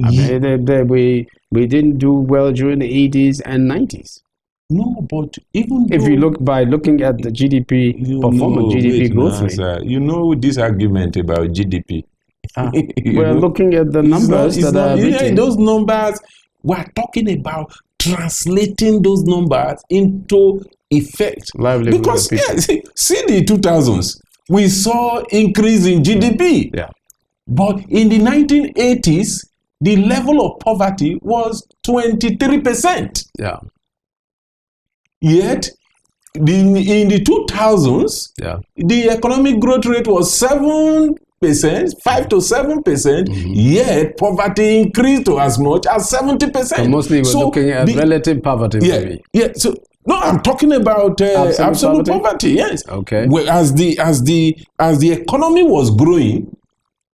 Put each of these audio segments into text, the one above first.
I mean, we didn't do well during the 80s and 90s. No, but even if you look by looking at the GDP performance, GDP growth rate. You know this argument about GDP. We're looking at the numbers those numbers. We're talking about translating those numbers into effect. Livelihood because see the 2000s, we saw increase in GDP. Yeah. But in the 1980s, the level of poverty was 23%. Yeah. Yet, in the 2000s, the economic growth rate was 7%, 5 to 7%, yet poverty increased to as much as 70%. So mostly we're looking at relative poverty. So no, I'm talking about absolute poverty. Yes. Okay. Well, as the economy was growing,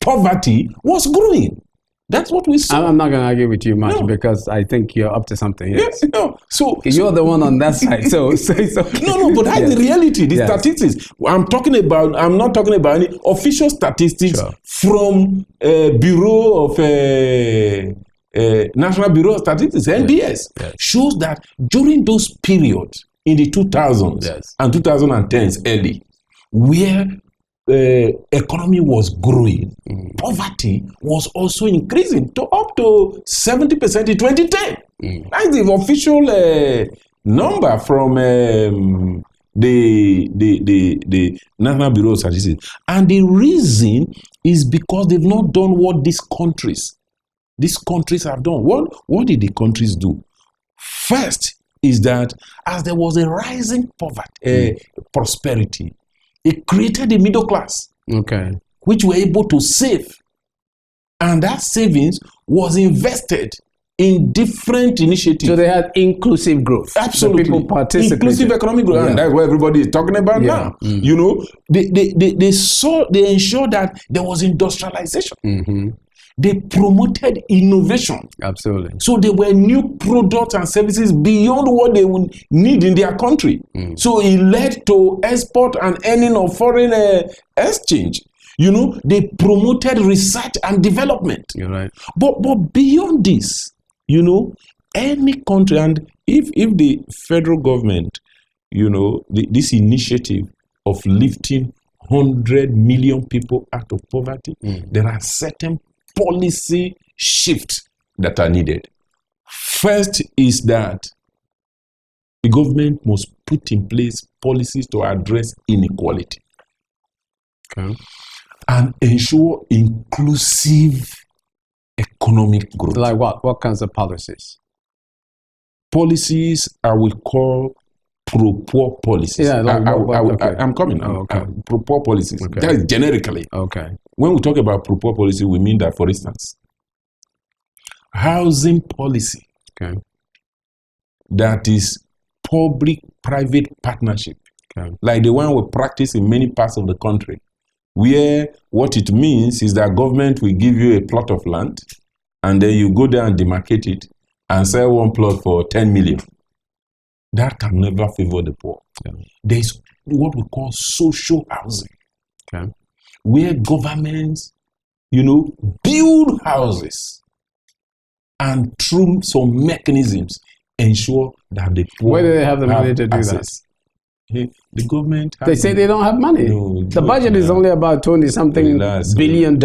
poverty was growing. That's what we saw. I'm not going to argue with you much because I think you're up to something. Yes. So you're the one on that side. So it's okay. No, but that's the reality. The statistics. I'm not talking about any official statistics from Bureau of National Bureau of Statistics, NBS, shows that during those periods in the 2000s and 2010s early, where economy was growing, poverty was also increasing to up to 70% in 2010. That's the official number from the National Bureau of Statistics. And the reason is because they've not done what these countries have done. What did the countries do? First is that as there was a rising poverty, prosperity, it created a middle class, which were able to save. And that savings was invested in different initiatives. So they had inclusive growth. Absolutely. The people participated. Inclusive economic growth. And that's what everybody is talking about now. You know, they ensured that there was industrialization. They promoted innovation. Absolutely. So there were new products and services beyond what they would need in their country. So it led to export and earning of foreign exchange. You know, they promoted research and development. You're right. But beyond this, you know, any country, and if the federal government, you know, this initiative of lifting 100 million people out of poverty, there are certain policy shifts that are needed. First is that the government must put in place policies to address inequality and ensure inclusive economic growth. Like what? What kinds of policies? Policies I will call pro-poor policies. Yeah, I'm coming now. Pro-poor policies. That is generically. When we talk about pro-poor policy, we mean that, for instance, housing policy that is public-private partnership, like the one we practice in many parts of the country, where what it means is that government will give you a plot of land, and then you go there and demarcate it and sell one plot for 10 million. That can never favor the poor. There is what we call social housing, where governments, you know, build houses and through some mechanisms ensure that the poor. Where do they have the money to do that? The government. They say they don't have money. No, the budget is only about $20-something billion.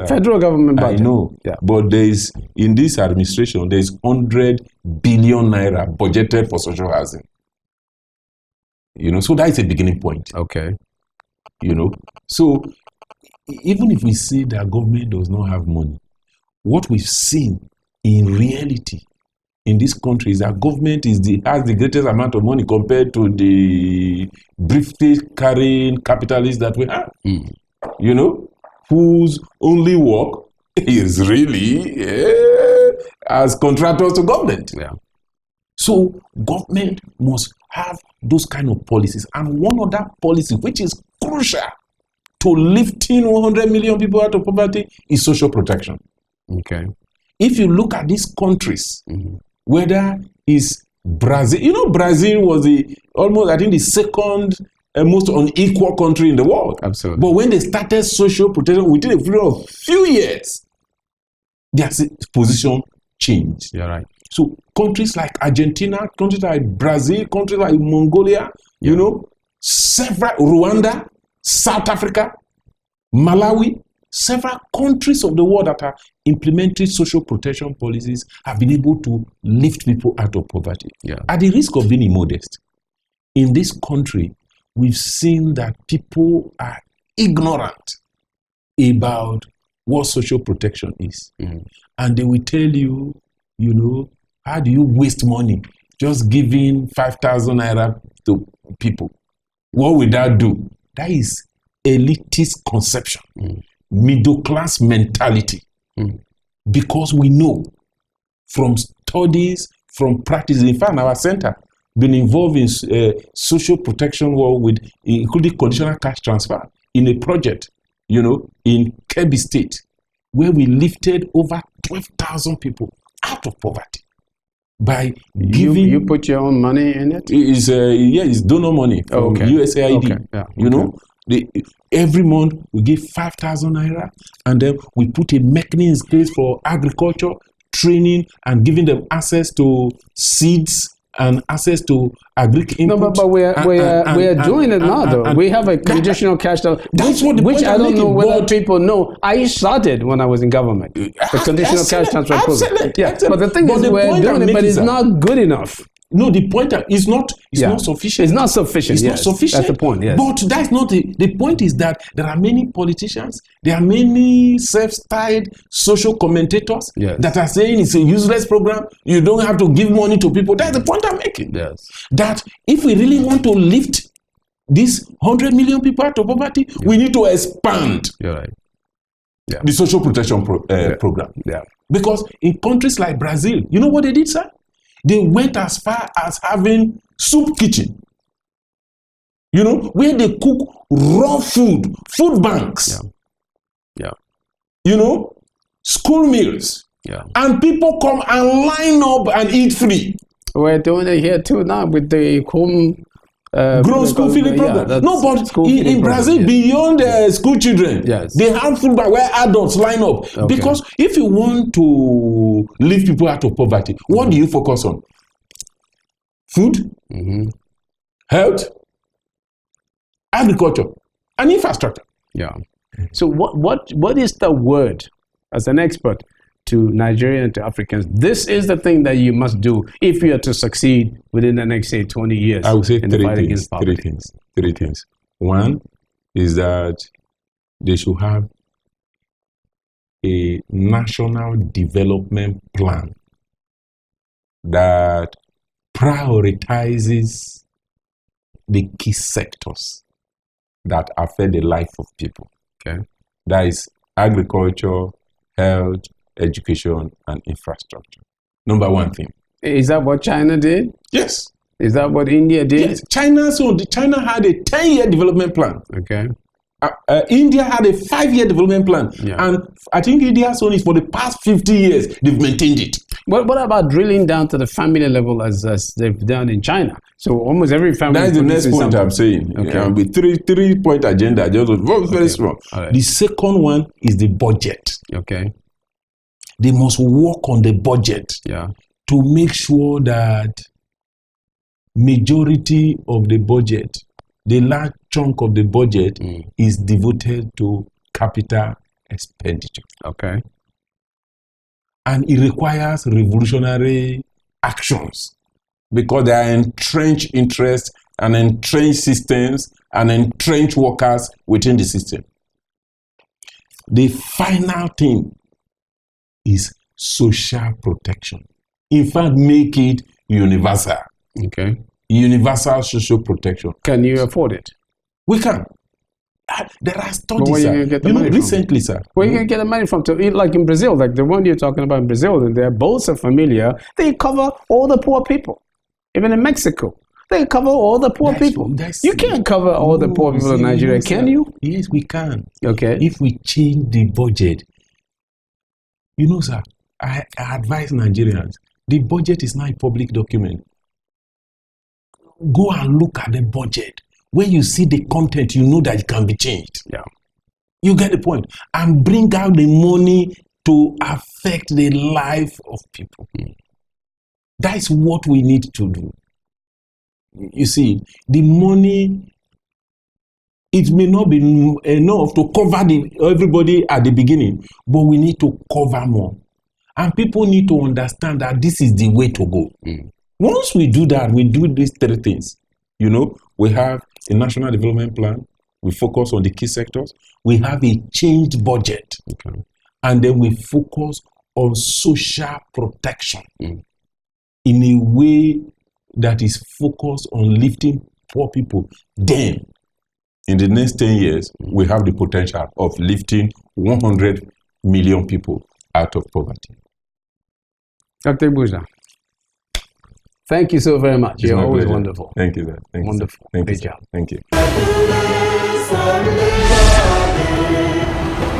Federal government budget. I know. But there is, in this administration, there is 100 billion naira budgeted for social housing. You know, so that is a beginning point. You know, so even if we say that government does not have money, what we've seen in reality in this country is that government has the greatest amount of money compared to the briefcase carrying capitalists that we have. You know, whose only work is really as contractors to government. So government must have those kind of policies. And one other policy which is crucial to lifting 100 million people out of poverty is social protection. If you look at these countries, whether it's Brazil, you know, Brazil was almost, I think, the second most unequal country in the world. Absolutely. But when they started social protection within a period of few years, their position changed. You're right. So countries like Argentina, countries like Brazil, countries like Mongolia, several Rwanda, South Africa, Malawi, several countries of the world that are implementing social protection policies have been able to lift people out of poverty. Yeah. At the risk of being immodest, in this country, we've seen that people are ignorant about what social protection is. And they will tell you, how do you waste money just giving 5,000 naira to people? What will that do? That is elitist conception, middle class mentality. Because we know from studies, from practice, in fact, our center been involved in social protection work with including conditional cash transfer in a project, in Kebbi State, where we lifted over 12,000 people out of poverty by giving. You put your own money in it? It's donor money from USAID. Okay. Yeah. Every month we give 5,000 naira, and then we put a mechanism in place for agriculture training and giving them access to seeds and access to agric input. No, but we are doing it now, though. We have a conditional cash transfer, which I don't know whether people know. I started when I was in government. The conditional cash transfer program. Yeah, but the thing is, we're doing it, but it's not good enough. No, the point is not sufficient. It's not sufficient. It's not sufficient. That's the point. Yes. But that's not the point. Is that there are many politicians, there are many self-styled social commentators that are saying it's a useless program. You don't have to give money to people. That's the point I'm making. Yes. That if we really want to lift these 100 million people out of poverty, we need to expand. You're right. Yeah. The social protection program. Yeah. Because in countries like Brazil, you know what they did, sir? They went as far as having soup kitchen, where they cook raw food banks, school meals, and people come and line up and eat free. We're doing it here too now with the home grown school feeding program. No, but in Brazil, beyond school children, they have food bank where adults line up. Okay. Because if you want to lift people out of poverty, what do you focus on? Food, health, agriculture, and infrastructure. Yeah. So what is the word, as an expert, to Nigerian and to Africans? This is the thing that you must do if you are to succeed within the next, say, 20 years. I would say three things. One is that they should have a national development plan that prioritizes the key sectors that affect the life of people. Okay. That is agriculture, health, education, and infrastructure. Number one thing. Is that what China did? Yes. Is that what India did? Yes. China had a 10-year development plan. Okay. India had a 5-year development plan. Yeah. And I think India's only for the past 50 years, they've maintained it. What about drilling down to the family level as they've done in China? So almost every family... That's the next point I'm saying. Okay. With three-point agenda, just very strong. Right. The second one is the budget. Okay. They must work on the budget to make sure that majority of the budget, the large chunk of the budget is devoted to capital expenditure. Okay. And it requires revolutionary actions because there are entrenched interests and entrenched systems and entrenched workers within the system. The final thing is social protection. In fact, make it universal. Okay. Universal social protection. Can you afford it? We can. There are studies. But where are you going to get the money recently, from? Sir. Where are you going to get the money from? Like in Brazil, like the one you're talking about in Brazil, their Bolsa Familia, they cover all the poor people. Even in Mexico, they cover all the poor people. You can't cover all the poor people in Nigeria, can you? Yes, we can. Okay. If we change the budget. Sir, I advise Nigerians, the budget is not a public document. Go and look at the budget. When you see the content, you know that it can be changed. Yeah. You get the point. And bring out the money to affect the life of people. That is what we need to do. You see, the money, it may not be enough to cover everybody at the beginning, but we need to cover more. And people need to understand that this is the way to go. Once we do that, we do these three things. You know, we have a national development plan. We focus on the key sectors. We have a changed budget. Okay. And then we focus on social protection in a way that is focused on lifting poor people. Then, in the next 10 years, we have the potential of lifting 100 million people out of poverty. Dr. Buja, thank you so very much. You're always wonderful. Thank you, sir. Wonderful. Thank you. Great job. Thank you.